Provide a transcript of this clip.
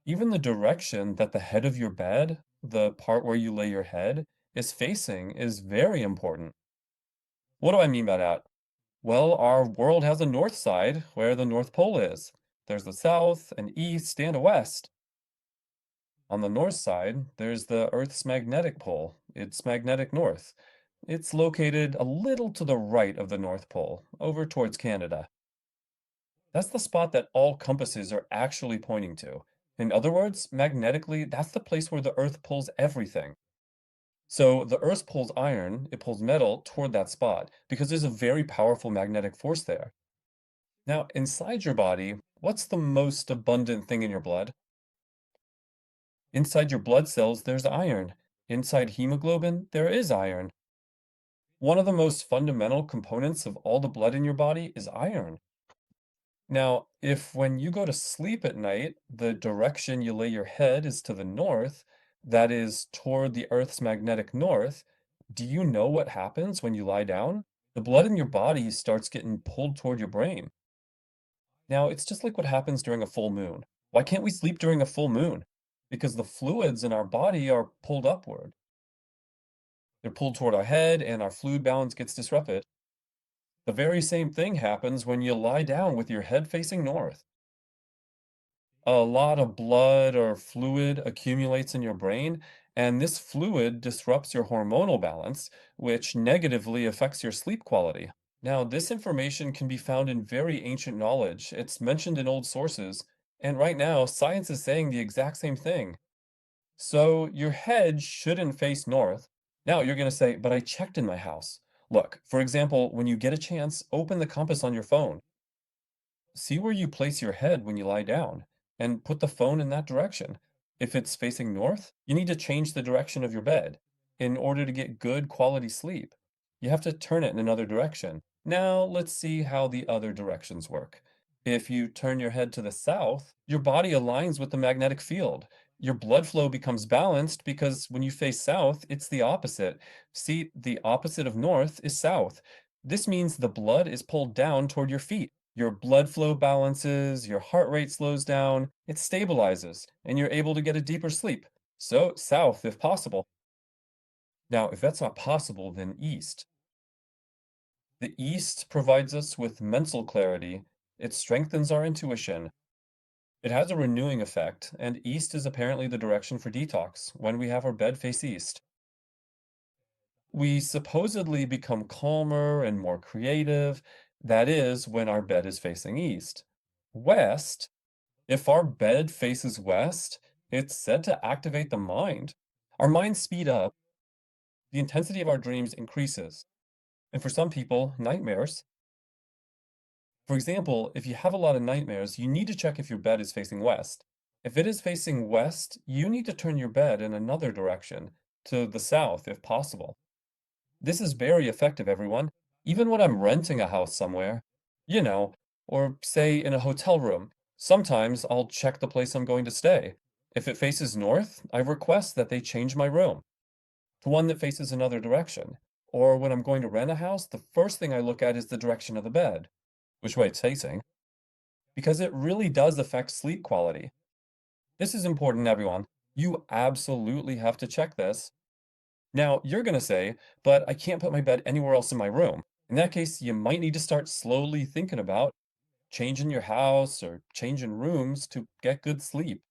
Even the direction that the head of your bed, the part where you lay your head, is facing is very important. What do I mean by that? Well, our world has a north side where the North Pole is. There's the south, an east, and a west. On the north side, there's the Earth's magnetic pole. It's magnetic north. It's located a little to the right of the North Pole, over towards Canada. That's the spot that all compasses are actually pointing to. In other words, magnetically, that's the place where the Earth pulls everything. So the Earth pulls iron, it pulls metal toward that spot because there's a very powerful magnetic force there. Now, inside your body, what's the most abundant thing in your blood? Inside your blood cells, there's iron. Inside hemoglobin, there is iron. One of the most fundamental components of all the blood in your body is iron. Now, if when you go to sleep at night, the direction you lay your head is to the north, that is toward the Earth's magnetic north, do you know what happens when you lie down? The blood in your body starts getting pulled toward your brain. Now, it's just like what happens during a full moon. Why can't we sleep during a full moon? Because the fluids in our body are pulled upward. They're pulled toward our head, and our fluid balance gets disrupted. The very same thing happens when you lie down with your head facing north. A lot of blood or fluid accumulates in your brain, and this fluid disrupts your hormonal balance, which negatively affects your sleep quality. Now, this information can be found in very ancient knowledge. It's mentioned in old sources, and right now, science is saying the exact same thing. So, your head shouldn't face north. Now, you're going to say, but I checked in my house. Look, for example, when you get a chance, open the compass on your phone. See where you place your head when you lie down and put the phone in that direction. If it's facing north, you need to change the direction of your bed. In order to get good quality sleep, you have to turn it in another direction. Now, let's see how the other directions work. If you turn your head to the south, your body aligns with the magnetic field. Your blood flow becomes balanced because when you face south, it's the opposite. See, the opposite of north is south. This means the blood is pulled down toward your feet. Your blood flow balances, your heart rate slows down, it stabilizes, and you're able to get a deeper sleep. So, south if possible. Now, if that's not possible, then east. The east provides us with mental clarity, it strengthens our intuition, it has a renewing effect, and east is apparently the direction for detox when we have our bed face east. We supposedly become calmer and more creative. That is when our bed is facing east. West. If our bed faces west, it's said to activate the mind. Our minds speed up, the intensity of our dreams increases, and for some people, nightmares. For example, if you have a lot of nightmares, you need to check if your bed is facing west. If it is facing west, you need to turn your bed in another direction, to the south if possible. This is very effective, everyone. Even when I'm renting a house somewhere, you know, or say in a hotel room, sometimes I'll check the place I'm going to stay. If it faces north, I request that they change my room to one that faces another direction. Or when I'm going to rent a house, the first thing I look at is the direction of the bed, which way it's facing, because it really does affect sleep quality. This is important, everyone. You absolutely have to check this. Now, you're going to say, but I can't put my bed anywhere else in my room. In that case, you might need to start slowly thinking about changing your house or changing rooms to get good sleep.